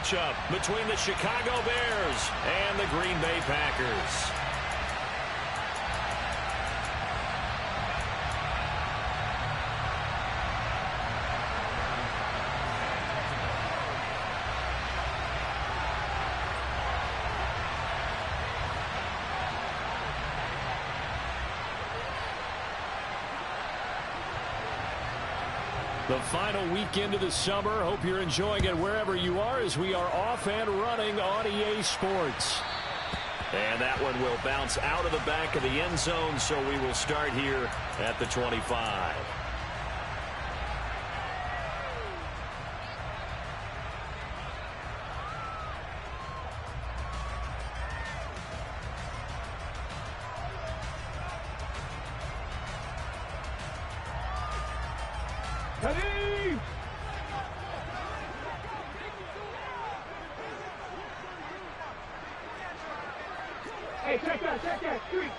matchup between the Chicago Bears and the Green Bay Packers. The final weekend of the summer. Hope you're enjoying it wherever you are as we are off and running on EA Sports. And that one will bounce out of the back of the end zone, so we will start here at the 25. Hey, check that, street.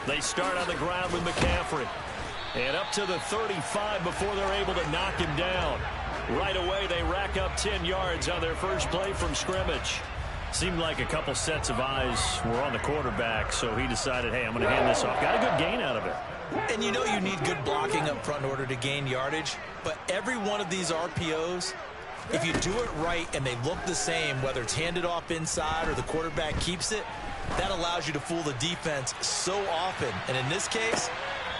They start on the ground with McCaffrey. And up to the 35 before they're able to knock him down. Right away, they rack up 10 yards on their first play from scrimmage. Seemed like a couple sets of eyes were on the quarterback, so he decided, hey, I'm going to hand this off. Got a good gain out of it. And you know you need good blocking up front in order to gain yardage, but every one of these RPOs, if you do it right and they look the same, whether it's handed off inside or the quarterback keeps it, that allows you to fool the defense so often. And in this case,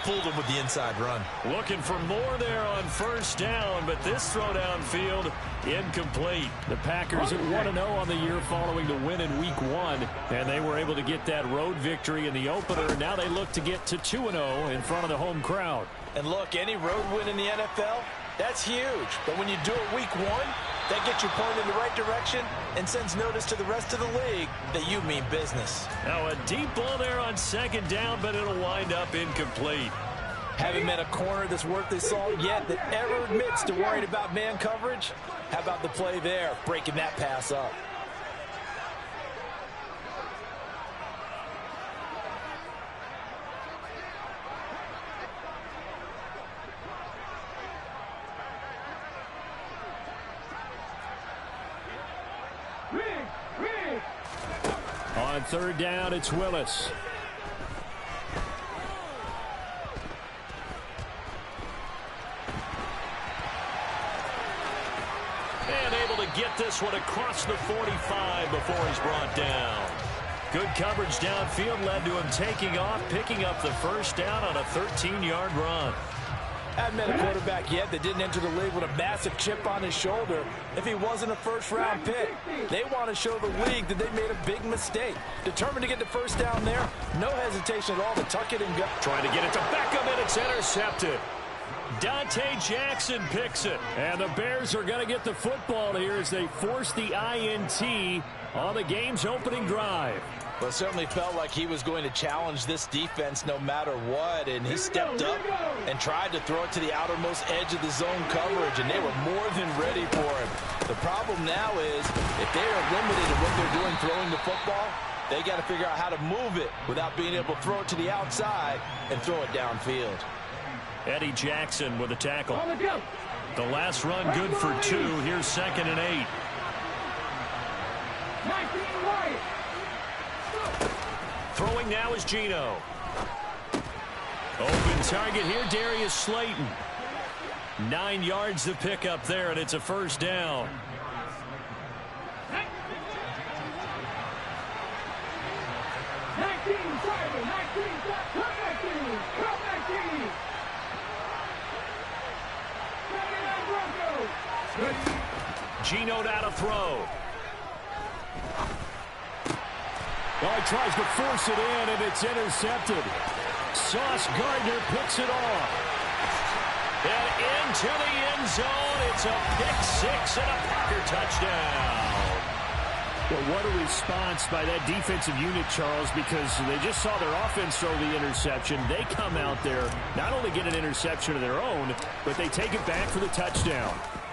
fooled them with the inside run. Looking for more there on first down, but this throw downfield incomplete. The Packers at 1-0 on the year following the win in Week 1, and they were able to get that road victory in the opener. Now they look to get to 2-0 in front of the home crowd. And look, any road win in the NFL, that's huge. But when you do it Week 1, that gets you pointed in the right direction and sends notice to the rest of the league that you mean business. Now a deep ball there on second down, but it'll wind up incomplete. Haven't met a corner that's worth his salt yet that ever admits to worrying about man coverage. How about the play there, breaking that pass up? On third down, it's Willis. And able to get this one across the 45 before he's brought down. Good coverage downfield led to him taking off, picking up the first down on a 13-yard run. Haven't met a quarterback yet that didn't enter the league with a massive chip on his shoulder if he wasn't a first-round pick. They want to show the league that they made a big mistake. Determined to get the first down there, no hesitation at all to tuck it and go. Trying to get it to Beckham, and it's intercepted. Dante Jackson picks it. And the Bears are going to get the football here as they force the INT on the game's opening drive. Well, it certainly felt like he was going to challenge this defense no matter what, and he stepped up and tried to throw it to the outermost edge of the zone coverage, and they were more than ready for him. The problem now is if they are limited in what they're doing throwing the football, they got to figure out how to move it without being able to throw it to the outside and throw it downfield. Eddie Jackson with a tackle. The last run good for 2. Here's 2nd and 8. Throwing now is Geno. Open target here, Darius Slayton. 9 yards to pick up there, and it's a first down. Geno now to throw. Well, he tries to force it in, and it's intercepted. Sauce Gardner picks it off. And into the end zone, it's a pick-6 and a Packer touchdown. Well, what a response by that defensive unit, Charles, because they just saw their offense throw the interception. They come out there, not only get an interception of their own, but they take it back for the touchdown.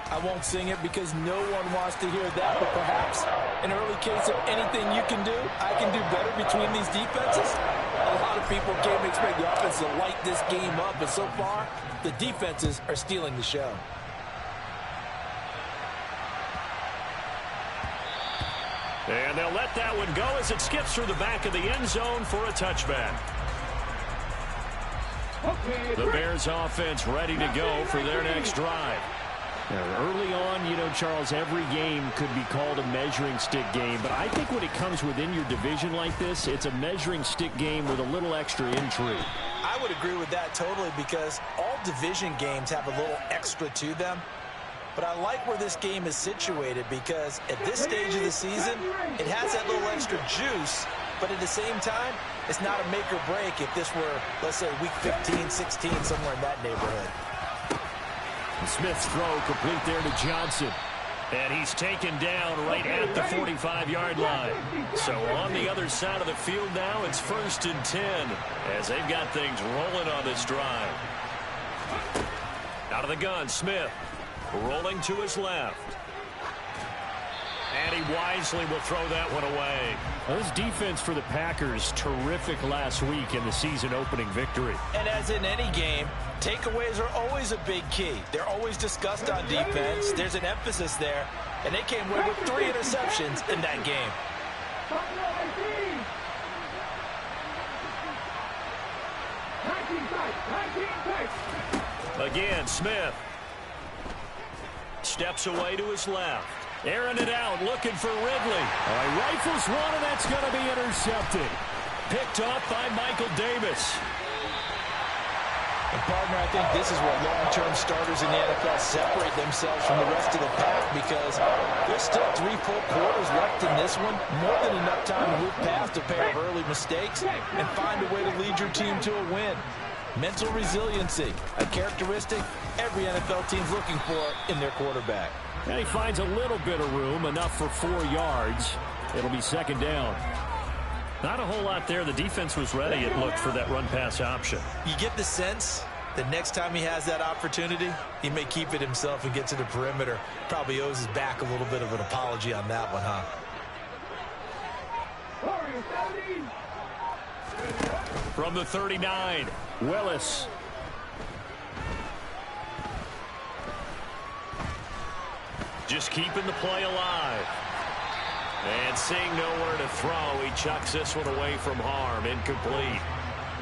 I won't sing it because no one wants to hear that, but perhaps an early case of anything you can do, I can do better between these defenses. A lot of people came to expect the offense to light this game up, but so far, the defenses are stealing the show. And they'll let that one go as it skips through the back of the end zone for a touchback. The Bears offense ready to go for their next drive. Early on, you know, Charles, every game could be called a measuring stick game. But I think when it comes within your division like this, it's a measuring stick game with a little extra intrigue. I would agree with that totally because all division games have a little extra to them. But I like where this game is situated because at this stage of the season, it has that little extra juice. But at the same time, it's not a make or break if this were, let's say, week 15, 16, somewhere in that neighborhood. Smith's throw complete there to Johnson. And he's taken down right at the 45-yard line. So on the other side of the field now, it's 1st and 10 as they've got things rolling on this drive. Out of the gun, Smith rolling to his left. And he wisely will throw that one away. Well, this defense for the Packers, terrific last week in the season-opening victory. And as in any game, takeaways are always a big key. They're always discussed on defense. There's an emphasis there. And they came away with 3 interceptions in that game. Again, Smith steps away to his left. Airing it out, looking for Ridley. Rifles one, and that's going to be intercepted. Picked up by Michael Davis. And partner, I think this is where long-term starters in the NFL separate themselves from the rest of the pack because there's still 3 full quarters left in this one. More than enough time to move past a pair of early mistakes and find a way to lead your team to a win. Mental resiliency, a characteristic every NFL team's looking for in their quarterback. And he finds a little bit of room, enough for 4 yards. It'll be 2nd down. Not a whole lot there. The defense was ready, it looked, for that run-pass option. You get the sense that next time he has that opportunity, he may keep it himself and get to the perimeter. Probably owes his back a little bit of an apology on that one, huh? From the 39, Willis. Just keeping the play alive. And seeing nowhere to throw, he chucks this one away from harm. Incomplete.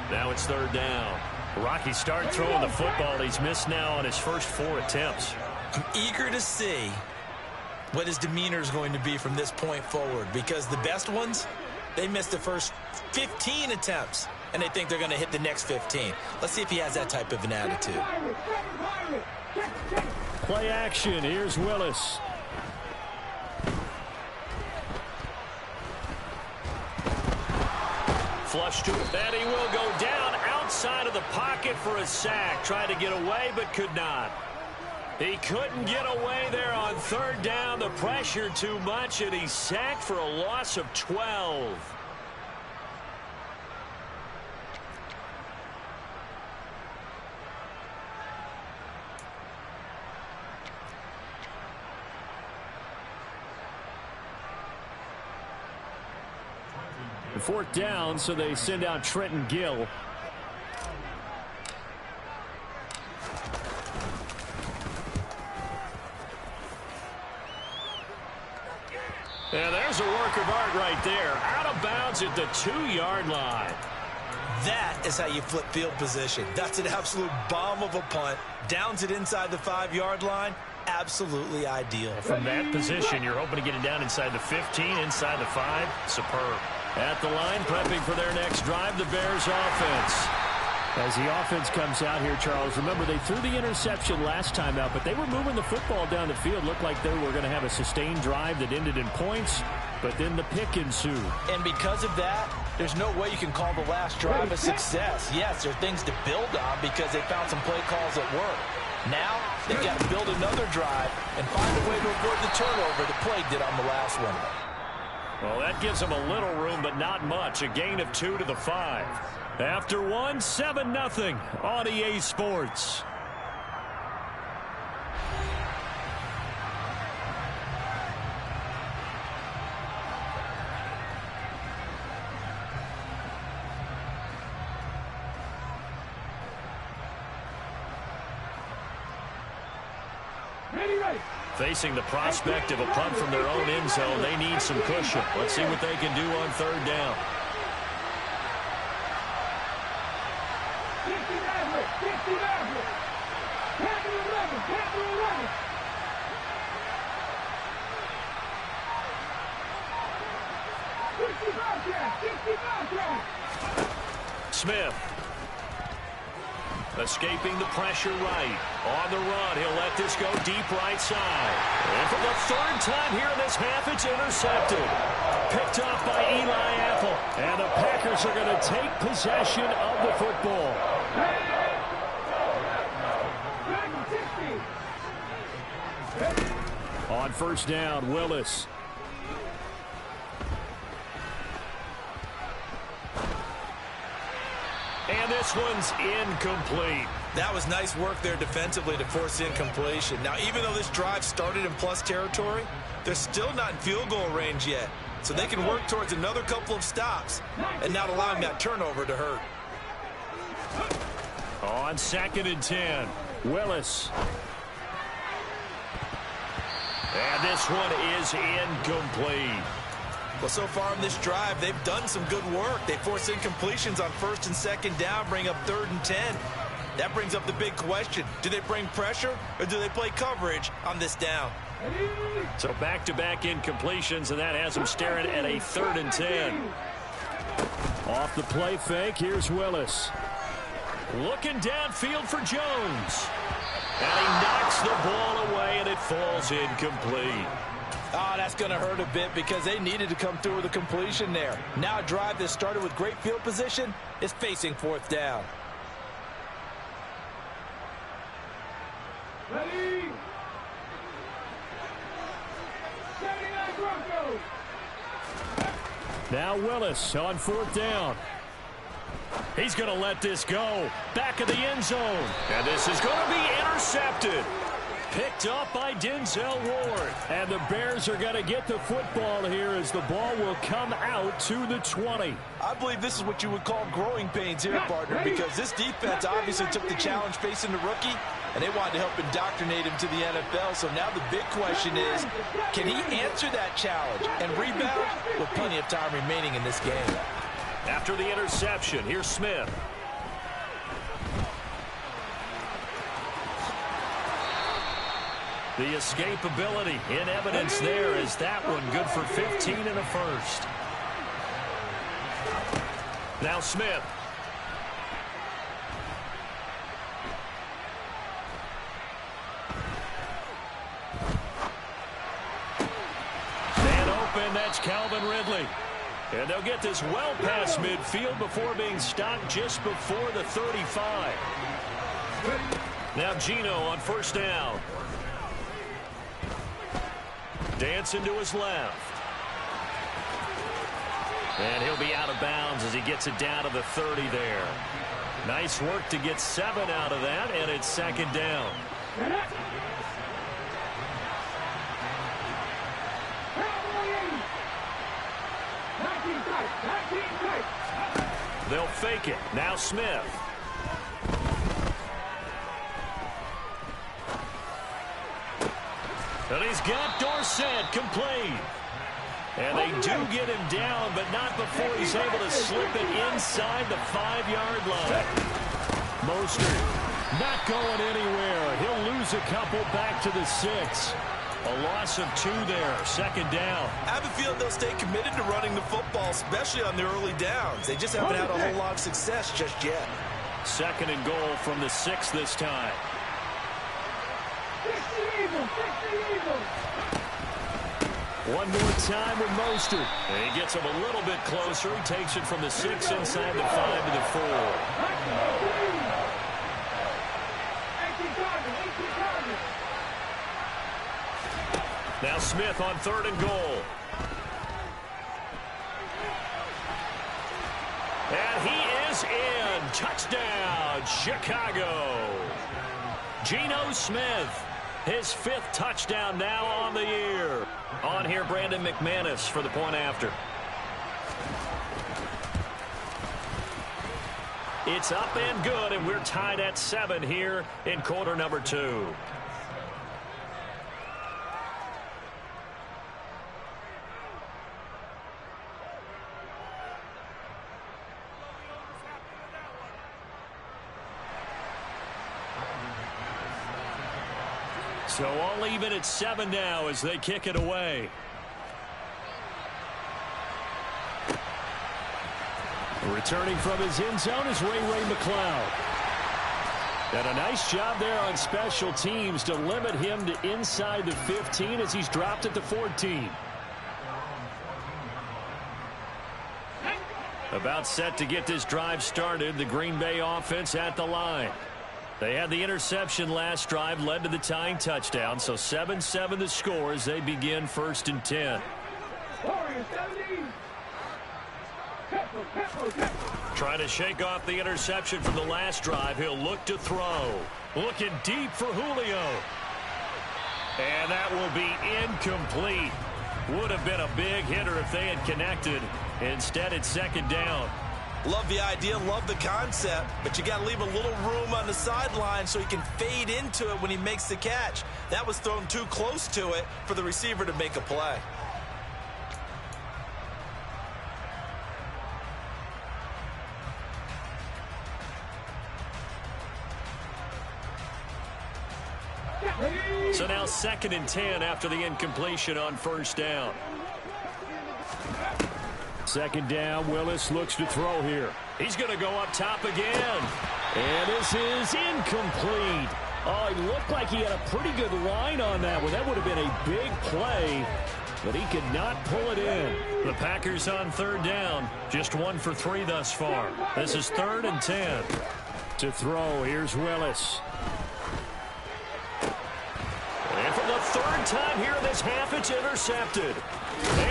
Now it's 3rd down. Rocky started throwing the football. He's missed now on his first 4 attempts. I'm eager to see what his demeanor is going to be from this point forward because the best ones, they missed the first 15 attempts, and they think they're going to hit the next 15. Let's see if he has that type of an attitude. Play action. Here's Willis. Flush to it. And he will go down outside of the pocket for a sack. Tried to get away, but could not. He couldn't get away there on 3rd down. The pressure too much, and he's sacked for a loss of 12. The 4th down, so they send out Trenton Gill. And there's a work of art right there. Out of bounds at the 2-yard line. That is how you flip field position. That's an absolute bomb of a punt. Downs it inside the 5-yard line. Absolutely ideal. From that position, you're hoping to get it down inside the 15, inside the 5. Superb. At the line, prepping for their next drive, the Bears offense. As the offense comes out here, Charles, remember they threw the interception last time out, but they were moving the football down the field. Looked like they were going to have a sustained drive that ended in points, but then the pick ensued. And because of that, there's no way you can call the last drive a success. Yes, there are things to build on because they found some play calls that work. Now, they've got to build another drive and find a way to avoid the turnover that plagued it on the last one. Well, that gives them a little room, but not much. A gain of 2 to the 5. After 1, 7-0 on EA Sports. Facing the prospect of a punt from their own end zone, they need some cushion. Let's see what they can do on third down. Smith. Escaping the pressure right. On the run, he'll let this go deep right side. And for the third time here in this half, it's intercepted. Picked off by Eli Apple. And the Packers are going to take possession of the football. On first down, Willis. And this one's incomplete. That was nice work there defensively to force incompletion. Now, even though this drive started in plus territory, they're still not in field goal range yet. So they can work towards another couple of stops and not allowing that turnover to hurt. On 2nd and 10, Willis. And this one is incomplete. Well, so far in this drive, they've done some good work. They force incompletions on 1st and 2nd down, bring up 3rd and 10. That brings up the big question. Do they bring pressure or do they play coverage on this down? So back-to-back incompletions, and that has them staring at a 3rd and 10. Off the play fake, here's Willis. Looking downfield for Jones. And he knocks the ball away, and it falls incomplete. Oh, that's going to hurt a bit because they needed to come through with a completion there. Now a drive that started with great field position is facing 4th down. Ready? Now Willis on 4th down. He's going to let this go. Back of the end zone. And this is going to be intercepted. Picked up by Denzel Ward. And the Bears are going to get the football here as the ball will come out to the 20. I believe this is what you would call growing pains here, partner, because this defense obviously took the challenge facing the rookie, and they wanted to help indoctrinate him to the NFL. So now the big question is, can he answer that challenge and rebound with plenty of time remaining in this game? After the interception, here's Smith. The escapability in evidence there is that one good for 15 and a first. Now Smith. And open, that's Calvin Ridley. And they'll get this well past midfield before being stopped just before the 35. Now Geno on first down. Dancing to his left. And he'll be out of bounds as he gets it down to the 30 there. Nice work to get 7 out of that, and it's 2nd down. They'll fake it. Now Smith. And he's got Dorsett complete. And they do get him down, but not before he's able to slip it inside the 5-yard line. Mostert not going anywhere. He'll lose a couple back to the 6. A loss of 2 there. 2nd down. I have a feeling they'll stay committed to running the football, especially on the early downs. They just haven't had a whole lot of success just yet. 2nd and goal from the 6 this time. One more time with Mostert. And he gets him a little bit closer. He takes it from the 6 inside the 5 to the 4. Now Smith on 3rd and goal. And he is in. Touchdown, Chicago. Geno Smith. His 5th touchdown now on the year. On here, Brandon McManus for the point after. It's up and good, and we're tied at 7 here in quarter number 2. So all even at 7 now as they kick it away. Returning from his end zone is Ray McCloud. And a nice job there on special teams to limit him to inside the 15 as he's dropped at the 14. About set to get this drive started, the Green Bay offense at the line. They had the interception last drive, led to the tying touchdown, so 7-7 the score as they begin 1st and 10. Trying to shake off the interception from the last drive. He'll look to throw. Looking deep for Julio. And that will be incomplete. Would have been a big hitter if they had connected. Instead, it's 2nd down. Love the idea, love the concept, but you got to leave a little room on the sideline so he can fade into it when he makes the catch. That was thrown too close to it for the receiver to make a play. So now 2nd and 10 after the incompletion on 1st down. 2nd down, Willis looks to throw here. He's going to go up top again. And this is incomplete. Oh, it looked like he had a pretty good line on that one. That would have been a big play, but he could not pull it in. The Packers on 3rd down, just 1 for 3 thus far. This is 3rd and 10. To throw, here's Willis. And for the 3rd time here in this half, it's intercepted.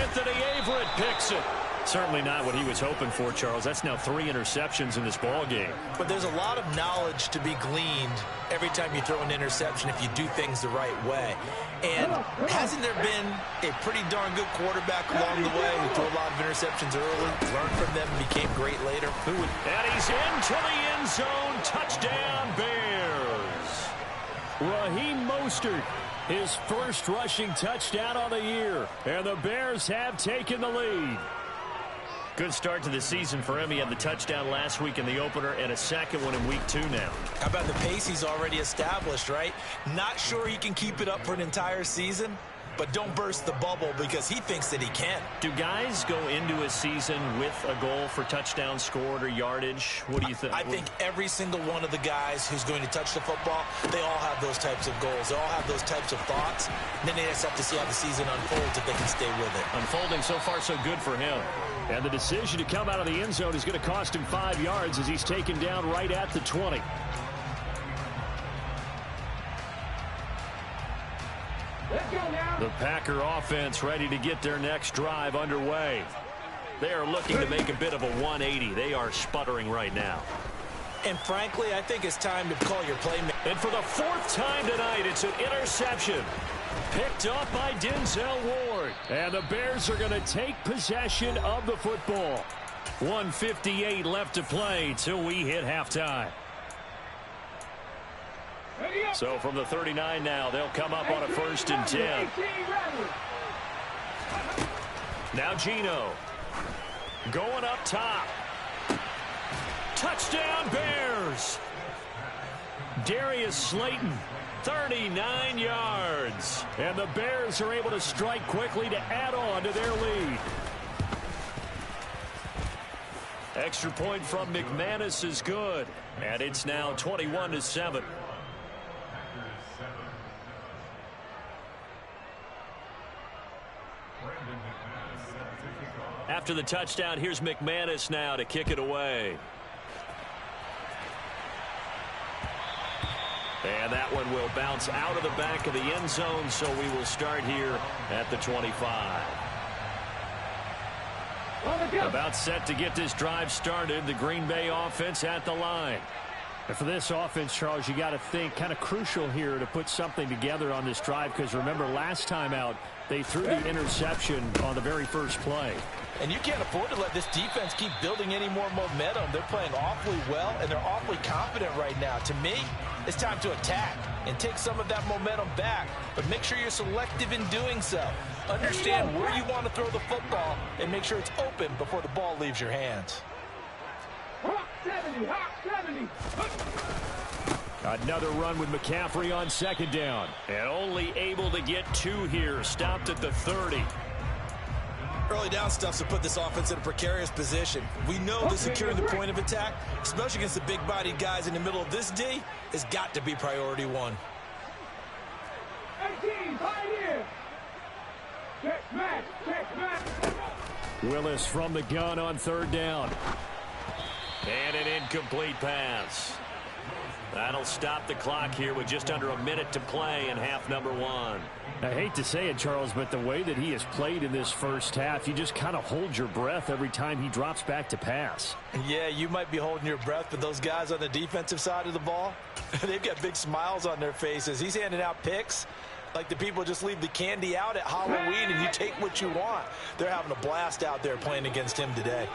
Anthony Averett picks it. Certainly not what he was hoping for, Charles. That's now 3 interceptions in this ball game. But there's a lot of knowledge to be gleaned every time you throw an interception if you do things the right way. And hasn't there been a pretty darn good quarterback along the way who threw a lot of interceptions early, learned from them, and became great later? And he's into the end zone. Touchdown, Bears. Raheem Mostert, his first rushing touchdown of the year. And the Bears have taken the lead. Good start to the season for him. He had the touchdown last week in the opener and a 2nd one in week 2 now. How about the pace he's already established, right? Not sure he can keep it up for an entire season, but don't burst the bubble because he thinks that he can. Do guys go into a season with a goal for touchdown scored or yardage? What do you think? I think every single one of the guys who's going to touch the football, they all have those types of goals. They all have those types of thoughts. And then they just have to see how the season unfolds if they can stay with it. Unfolding so far so good for him. And the decision to come out of the end zone is going to cost him 5 yards as he's taken down right at the 20. The Packer offense ready to get their next drive underway. They are looking to make a bit of a 180. They are sputtering right now. And frankly, I think it's time to call your playmaker. And for the 4th time tonight, it's an interception. Picked up by Denzel Ward. And the Bears are going to take possession of the football. 1:58 left to play till we hit halftime. So from the 39 now, they'll come up on a 1st and 10. Now Geno. Going up top. Touchdown Bears. Darius Slayton. 39 yards. And the Bears are able to strike quickly to add on to their lead. Extra point from McManus is good. And it's now 21-7. After the touchdown, here's McManus now to kick it away. And that one will bounce out of the back of the end zone, so we will start here at the 25. About set to get this drive started, the Green Bay offense at the line. And for this offense, Charles, you got to think kind of crucial here to put something together on this drive, because remember last time out, they threw the interception on the very first play. And you can't afford to let this defense keep building any more momentum. They're playing awfully well, and they're awfully confident right now. To me, it's time to attack and take some of that momentum back. But make sure you're selective in doing so. Understand where you want to throw the football and make sure it's open before the ball leaves your hands. Another run with McCaffrey on second down. And only able to get 2 here. Stopped at the 30. Early down stuff to put this offense in a precarious position. We know that securing the point of attack, especially against the big-bodied guys in the middle of this D, has got to be priority 1. 18, pioneer. Check back, check back. Willis from the gun on third down. And an incomplete pass. That'll stop the clock here with just under a minute to play in half number 1. I hate to say it, Charles, but the way that he has played in this first half, you just kind of hold your breath every time he drops back to pass. Yeah, you might be holding your breath, but those guys on the defensive side of the ball, they've got big smiles on their faces. He's handing out picks like the people just leave the candy out at Halloween and you take what you want. They're having a blast out there playing against him today.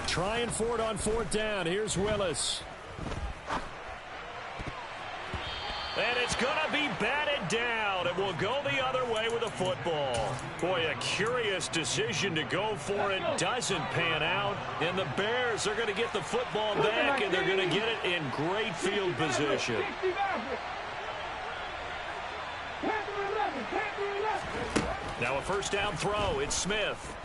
Trying for it on fourth down. Here's Willis. And it's going to be batted down. It will go the other way with the football. Boy, a curious decision to go for it. Doesn't pan out. And the Bears are going to get the football back, and they're going to get it in great field position. Now a first down throw. It's Smith.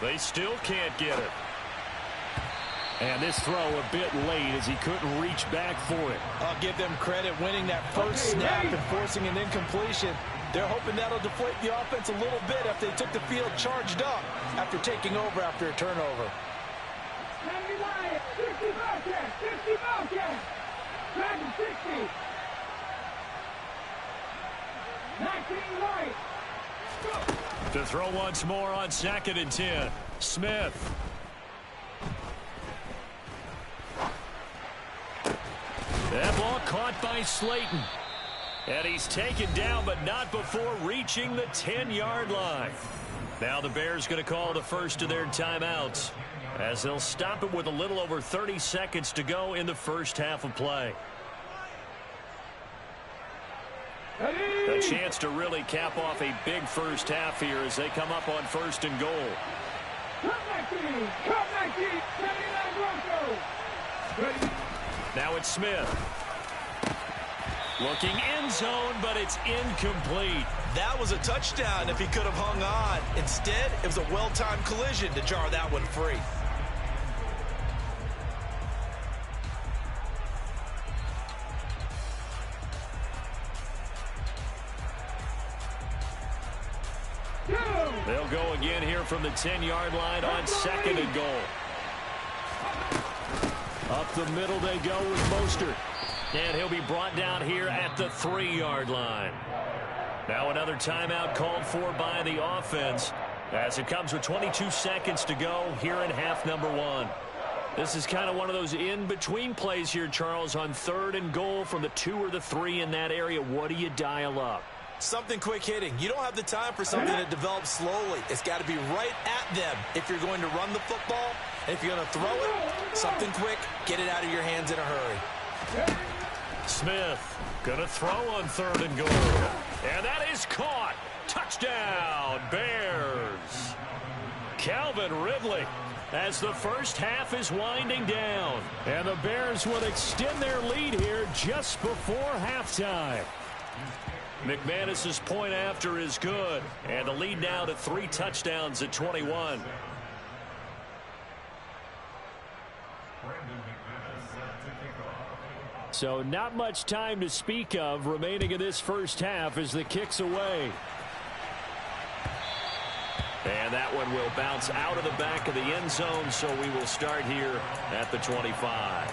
They still can't get it. And this throw a bit late as he couldn't reach back for it. I'll give them credit winning that first snap and forcing an incompletion. They're hoping that'll deflate the offense a little bit after they took the field charged up after taking over after a turnover. 60 Bobcats. 60. 19 right. To throw once more on second and 10. Smith. That ball caught by Slayton. And he's taken down, but not before reaching the 10-yard line. Now the Bears going to call the first of their timeouts, as they'll stop it with a little over 30 seconds to go in the first half of play. A chance to really cap off a big first half here as they come up on first and goal. Now it's Smith. Looking end zone, but it's incomplete. That was a touchdown if he could have hung on. Instead, it was a well-timed collision to jar that one free. They'll go again here from the 10-yard line on second and goal. Up the middle they go with Mostert. And he'll be brought down here at the 3-yard line. Now another timeout called for by the offense as it comes with 22 seconds to go here in half number 1. This is kind of one of those in-between plays here, Charles, on third and goal from the 2 or the 3 in that area. What do you dial up? Something quick hitting. You don't have the time for something that develops slowly. It's got to be right at them if you're going to run the football. And if you're going to throw it, something quick, get it out of your hands in a hurry. Smith going to throw on third and goal. And that is caught. Touchdown, Bears. Calvin Ridley as the first half is winding down. And the Bears will extend their lead here just before halftime. McManus's point after is good. And the lead now to 3 touchdowns at 21. So not much time to speak of remaining in this first half as the kick's away. And that one will bounce out of the back of the end zone, so we will start here at the 25.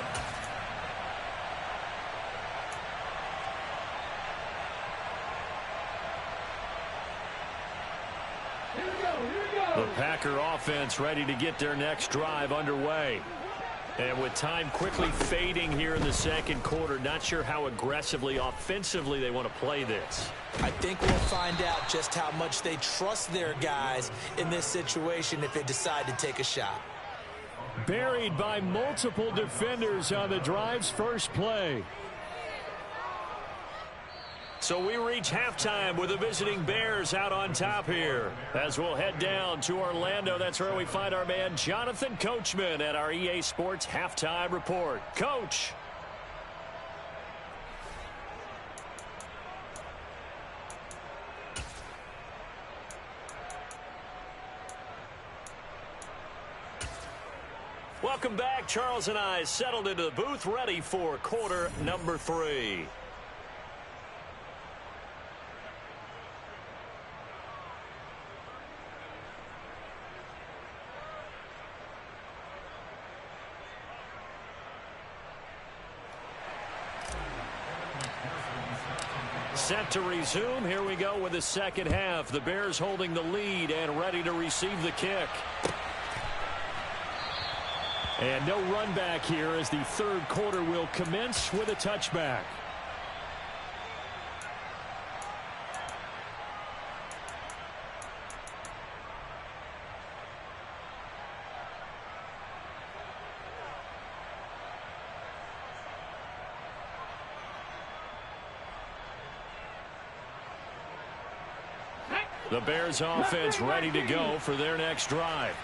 The Packer offense ready to get their next drive underway. And with time quickly fading here in the second quarter, not sure how aggressively, offensively they want to play this. I think we'll find out just how much they trust their guys in this situation if they decide to take a shot. Buried by multiple defenders on the drive's first play. So we reach halftime with the visiting Bears out on top here. As we'll head down to Orlando, that's where we find our man Jonathan Coachman at our EA Sports Halftime Report. Coach. Welcome back. Charles and I settled into the booth, ready for quarter number 3. Set to resume. Here we go with the second half. The Bears holding the lead and ready to receive the kick. And no run back here as the third quarter will commence with a touchback. The Bears offense ready to go for their next drive.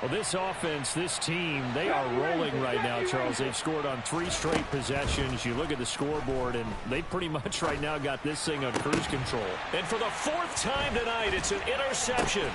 Well, this offense, this team, they are rolling right now, Charles. They've scored on 3 straight possessions. You look at the scoreboard, and they pretty much right now got this thing on cruise control. And for the 4th time tonight, it's an interception.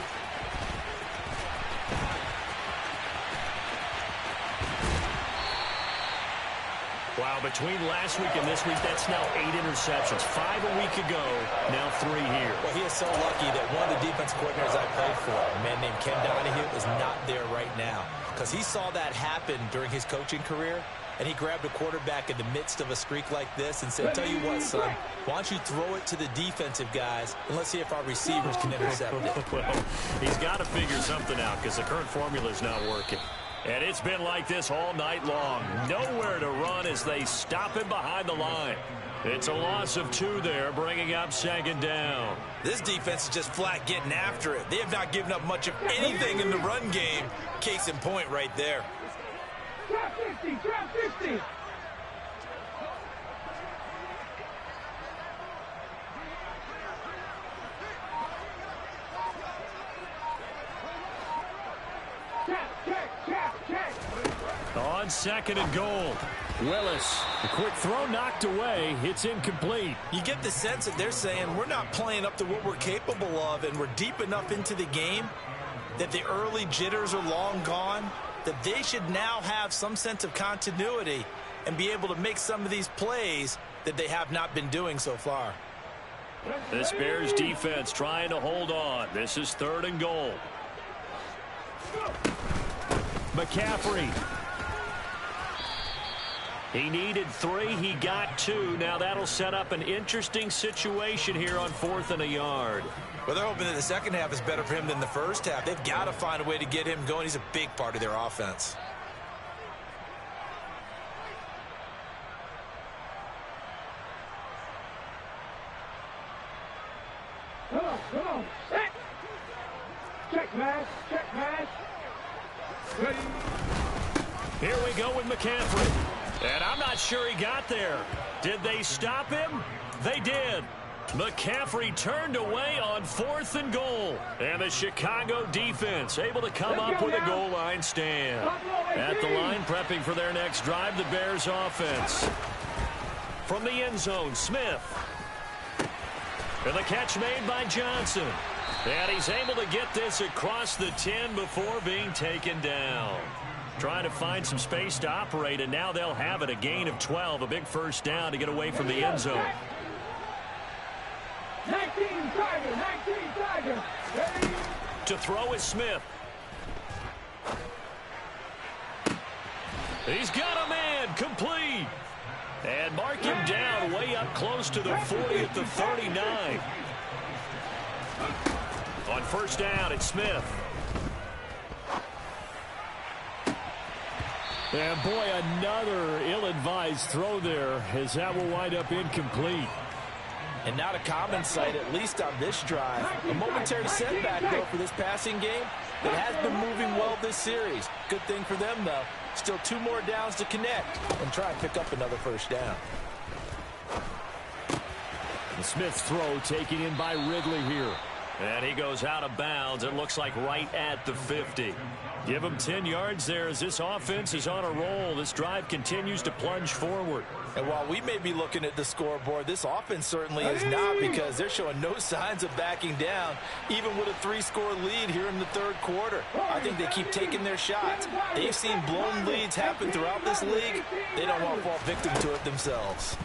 Wow, between last week and this week, that's now 8 interceptions. 5 a week ago, now 3 here. Well, he is so lucky that one of the defense coordinators I played for, a man named Ken Donahue, is not there right now. Because he saw that happen during his coaching career, and he grabbed a quarterback in the midst of a streak like this and said, tell you what, son, why don't you throw it to the defensive guys, and let's see if our receivers can intercept it. Well, he's got to figure something out because the current formula is not working. And it's been like this all night long. Nowhere to run as they stop him behind the line. It's a loss of 2 there, bringing up second down. This defense is just flat getting after it. They have not given up much of anything in the run game. Case in point right there. Drop 50, drop 50. On second and goal. Willis, a quick throw knocked away. It's incomplete. You get the sense that they're saying we're not playing up to what we're capable of, and we're deep enough into the game that the early jitters are long gone, that they should now have some sense of continuity and be able to make some of these plays that they have not been doing so far. This Bears defense trying to hold on. This is 3rd and goal. McCaffrey. He needed 3. He got 2. Now that'll set up an interesting situation here on 4th and a yard. Well, they're hoping that the second half is better for him than the first half. They've got to find a way to get him going. He's a big part of their offense. Come on, set. Check match, ready. Here we go with McCaffrey. And I'm not sure he got there. Did they stop him? They did. McCaffrey turned away on 4th and goal. And the Chicago defense able to come up with a goal line stand. At the line, prepping for their next drive, the Bears offense. From the end zone, Smith. And the catch made by Johnson. And he's able to get this across the 10 before being taken down. Trying to find some space to operate, and now they'll have it. A gain of 12, a big first down to get away from the end zone. 19 Tiger. Ready. To throw is Smith. He's got a man, complete. And mark him down way up close to the 40 at the 39. On first down, it's Smith. And boy, another ill-advised throw there, as that will wind up incomplete. And not a common sight, at least on this drive. A momentary setback, though, for this passing game that has been moving well this series. Good thing for them, though. Still 2 more downs to connect and try and pick up another first down. The Smith throw taken in by Ridley here. And he goes out of bounds. It looks like right at the 50. Give him 10 yards there as this offense is on a roll. This drive continues to plunge forward. And while we may be looking at the scoreboard, this offense certainly is not, because they're showing no signs of backing down, even with a 3-score lead here in the third quarter. I think they keep taking their shots. They've seen blown leads happen throughout this league. They don't want to fall victim to it themselves.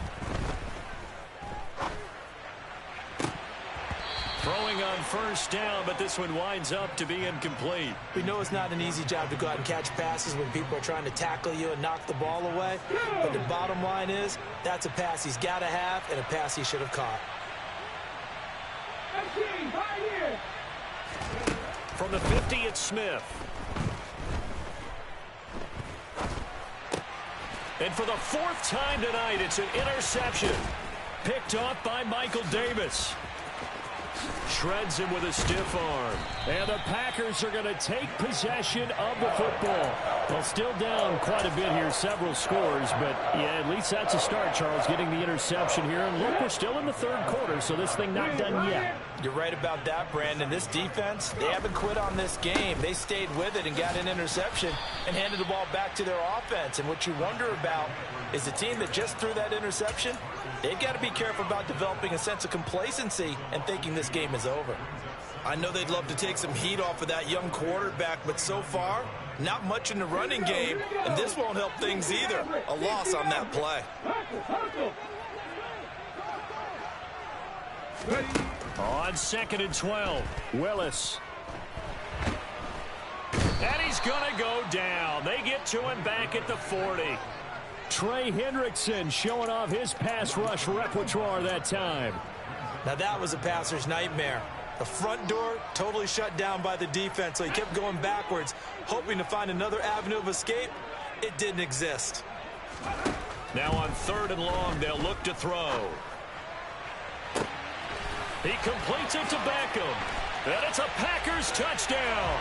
Throwing on first down, but this one winds up to be incomplete. We know it's not an easy job to go out and catch passes when people are trying to tackle you and knock the ball away. But the bottom line is, that's a pass he's got to have and a pass he should have caught. From the 50, it's Smith. And for the 4th time tonight, it's an interception. Picked off by Michael Davis. Shreds him with a stiff arm. And the Packers are going to take possession of the football. Well, still down quite a bit here, several scores, but yeah, at least that's a start, Charles, getting the interception here. And look, we're still in the third quarter, so this thing not done yet. You're right about that, Brandon. This defense, they haven't quit on this game. They stayed with it and got an interception and handed the ball back to their offense. And what you wonder about is the team that just threw that interception, they've got to be careful about developing a sense of complacency and thinking this game is over. I know they'd love to take some heat off of that young quarterback, but so far, not much in the running game, and this won't help things either. A loss on that play. On 2nd and 12, Willis. And he's going to go down. They get to him back at the 40. Trey Hendrickson showing off his pass rush repertoire that time. Now that was a passer's nightmare. The front door totally shut down by the defense, so he kept going backwards, hoping to find another avenue of escape. It didn't exist. Now on 3rd and long, they'll look to throw. He completes it to Beckham. And it's a Packers touchdown.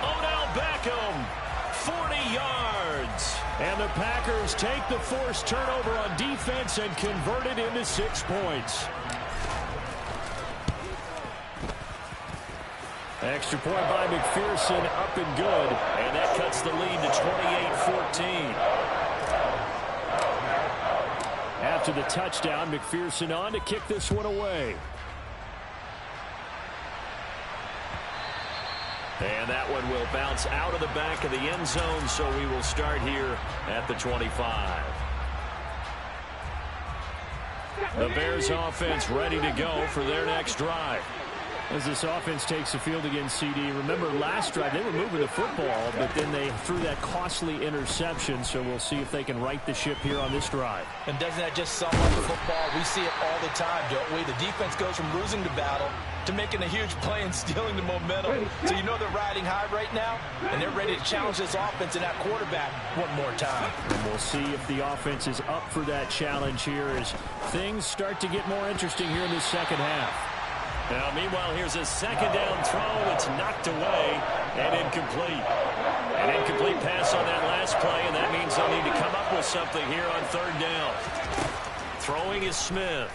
Odell Beckham, 40 yards. And the Packers take the forced turnover on defense and convert it into 6 points. Extra point by McPherson, up and good. And that cuts the lead to 28-14. After the touchdown, McPherson on to kick this one away. And that one will bounce out of the back of the end zone, so we will start here at the 25. The Bears offense ready to go for their next drive. As this offense takes the field against CD, remember last drive they were moving the football, but then they threw that costly interception, so we'll see if they can right the ship here on this drive. And doesn't that just sum up the football? We see it all the time, don't we? The defense goes from losing the battle to making a huge play and stealing the momentum. So you know they're riding high right now, and they're ready to challenge this offense and that quarterback one more time. And we'll see if the offense is up for that challenge here as things start to get more interesting here in the second half. Now, meanwhile, here's a 2nd down throw. It's knocked away and incomplete. An incomplete pass on that last play, and that means they'll need to come up with something here on 3rd down. Throwing is Smith.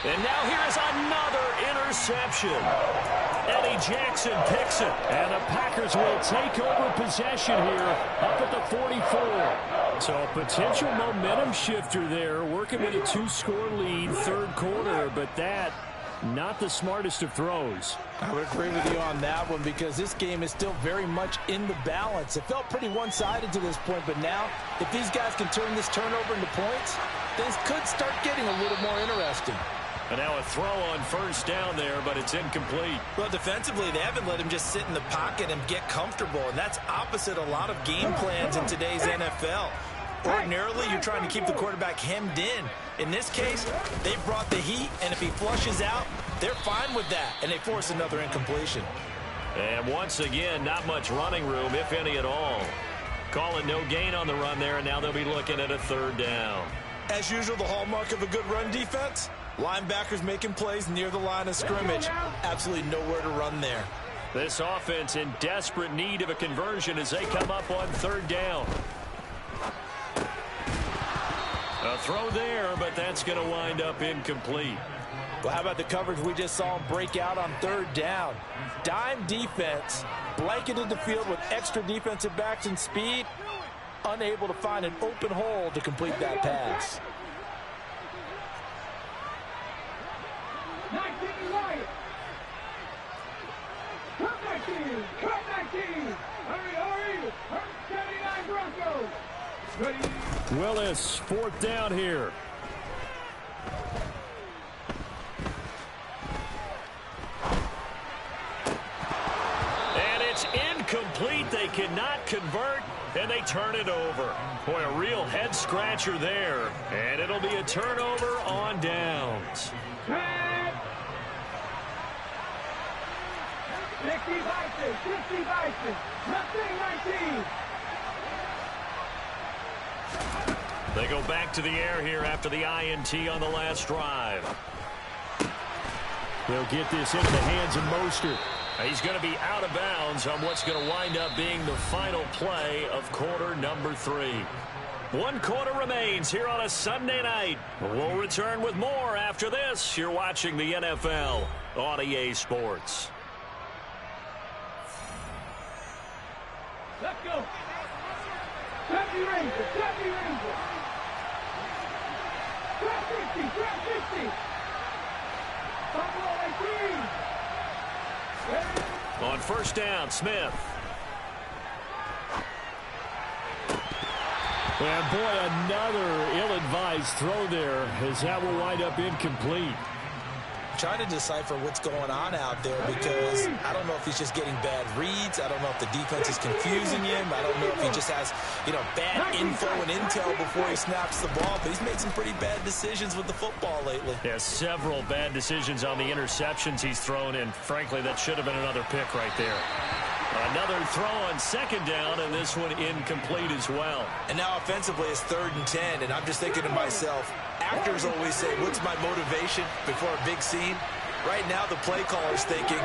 And now here is another interception. Eddie Jackson picks it. And the Packers will take over possession here up at the 44. So a potential momentum shifter there, working with a 2-score lead, 3rd quarter, but that not the smartest of throws. I would agree with you on that one because this game is still very much in the balance. It felt pretty one-sided to this point, but now if these guys can turn this turnover into points, things could start getting a little more interesting. And now a throw on 1st down there, but it's incomplete. Well, defensively, they haven't let him just sit in the pocket and get comfortable, and that's opposite a lot of game plans in today's NFL. Ordinarily, you're trying to keep the quarterback hemmed in. In this case, they brought the heat, and if he flushes out, they're fine with that, and they force another incompletion. And once again, not much running room, if any at all. Call it no gain on the run there, and now they'll be looking at a 3rd down. As usual, the hallmark of a good run defense, linebackers making plays near the line of scrimmage. Absolutely nowhere to run there. This offense in desperate need of a conversion as they come up on 3rd down. A throw there, but that's going to wind up incomplete. Well, how about the coverage we just saw him break out on third down? Dime defense, blanketed the field with extra defensive backs and speed, unable to find an open hole to complete that pass. 19 right. Cut 19. Cut 19. Hurry. 79 Broncos. Ready. Willis, fourth down here. And it's incomplete. They cannot convert, and they turn it over. Boy, a real head-scratcher there. And it'll be a turnover on downs. 60 Bison. Nothing 19. They go back to the air here after the INT on the last drive. They'll get this into the hands of Mostert. He's going to be out of bounds on what's going to wind up being the final play of quarter number 3. 1 quarter remains here on a Sunday night. We'll return with more after this. You're watching the NFL on EA Sports. Let's go. Deputy Ranger. Grab 50. Buffalo 18. On first down, Smith. And boy, another ill-advised throw there, as that will wind up incomplete. Trying to decipher what's going on out there, because I don't know if he's just getting bad reads. I don't know if the defense is confusing him. I don't know if he just has, bad info and intel before he snaps the ball. But he's made some pretty bad decisions with the football lately. Yeah, several bad decisions on the interceptions he's thrown, and frankly, that should have been another pick right there. Another throw on second down, and this one incomplete as well. And now offensively it's 3rd and 10, and I'm just thinking to myself, actors always say, what's my motivation before a big scene? Right now the play caller's thinking,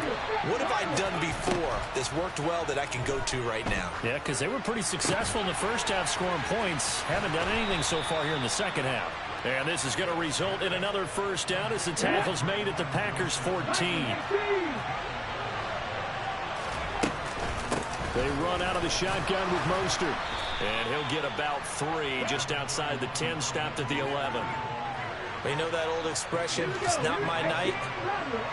what have I done before that's worked well that I can go to right now? Yeah, because they were pretty successful in the first half scoring points. Haven't done anything so far here in the second half. And this is going to result in another first down as the tackle's made at the Packers 14. They run out of the shotgun with Mostert. And he'll get about 3 just outside the 10, stopped at the 11. Well, you know that old expression, it's not my night?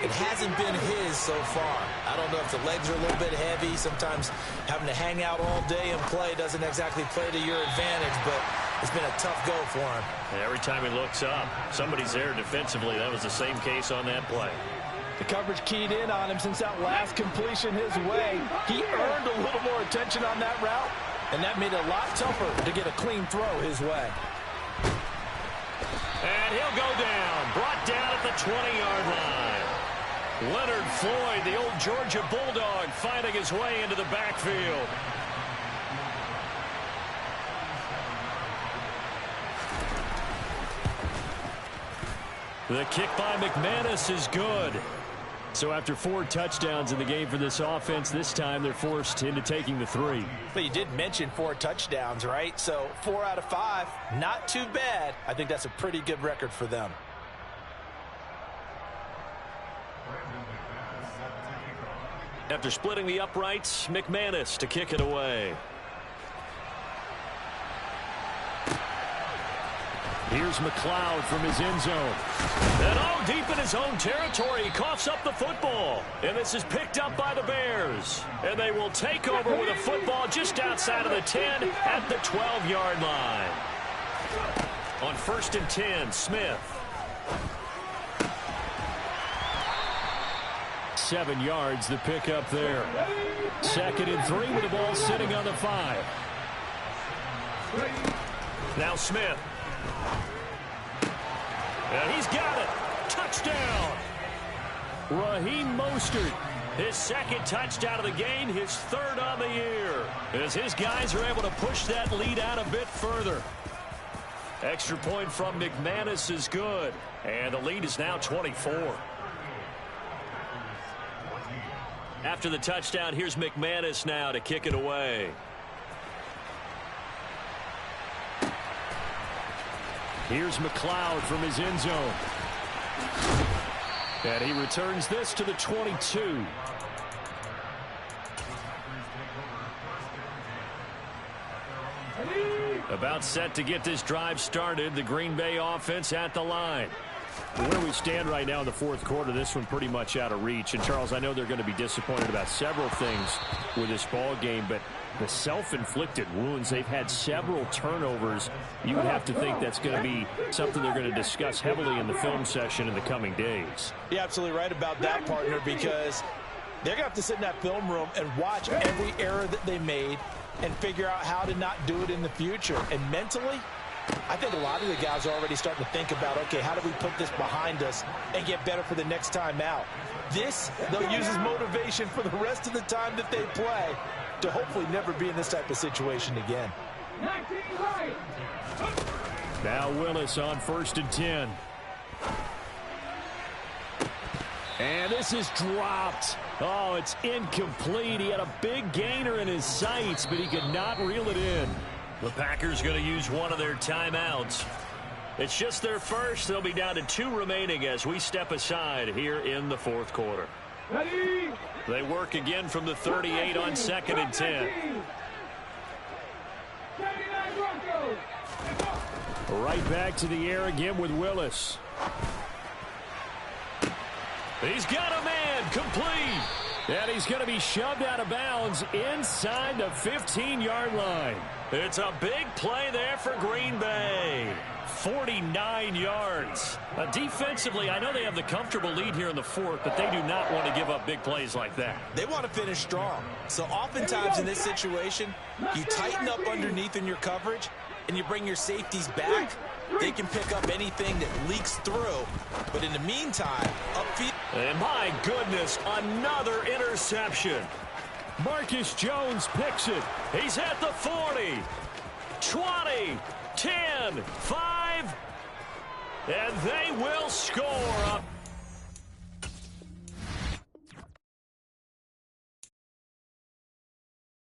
It hasn't been his so far. I don't know if the legs are a little bit heavy. Sometimes having to hang out all day and play doesn't exactly play to your advantage, but it's been a tough go for him. And every time he looks up, somebody's there defensively. That was the same case on that play. The coverage keyed in on him since that last completion his way. He earned a little more attention on that route, and that made it a lot tougher to get a clean throw his way. And he'll go down, brought down at the 20-yard line. Leonard Floyd, the old Georgia Bulldog, finding his way into the backfield. The kick by McManus is good. So after 4 touchdowns in the game for this offense, this time they're forced into taking the 3. But you did mention 4 touchdowns, right? So 4 out of 5, not too bad. I think that's a pretty good record for them. After splitting the uprights, McManus to kick it away. Here's McLeod from his end zone. And deep in his own territory, he coughs up the football. And this is picked up by the Bears. And they will take over with a football just outside of the 10 at the 12-yard line. On 1st and 10, Smith. 7 yards, the pickup there. 2nd and 3 with the ball sitting on the 5. Now Smith. And he's got it. Touchdown. Raheem Mostert. His 2nd touchdown of the game, his 3rd on the year. As his guys are able to push that lead out a bit further. Extra point from McManus is good. And the lead is now 24. After the touchdown, here's McManus now to kick it away. Here's McLeod from his end zone. And he returns this to the 22. About set to get this drive started. The Green Bay offense at the line. Where we stand right now in the fourth quarter, this one pretty much out of reach. And, Charles, I know they're going to be disappointed about several things with this ball game, but the self-inflicted wounds, they've had several turnovers. You would have to think that's going to be something they're going to discuss heavily in the film session in the coming days. You're absolutely right about that, partner, because they're going to have to sit in that film room and watch every error that they made and figure out how to not do it in the future. And mentally, I think a lot of the guys are already starting to think about, okay, how do we put this behind us and get better for the next time out? This, they'll use as motivation for the rest of the time that they play to hopefully never be in this type of situation again. Now Willis on 1st and 10. And this is dropped. Oh, it's incomplete. He had a big gainer in his sights, but he could not reel it in. The Packers going to use one of their timeouts. It's just their first. They'll be down to 2 remaining as we step aside here in the fourth quarter. Ready? They work again from the 38 on 2nd and 10. 79 Broncos. Right back to the air again with Willis. He's got a man complete. And he's going to be shoved out of bounds inside the 15-yard line. It's a big play there for Green Bay. 49 yards. Defensively, I know they have the comfortable lead here in the fourth, but they do not want to give up big plays like that. They want to finish strong. So oftentimes in this situation, you tighten up underneath in your coverage, and you bring your safeties back. They can pick up anything that leaks through. But in the meantime, upfield. And my goodness, another interception. Marcus Jones picks it. He's at the 40, 20, 10, 5, and they will score up.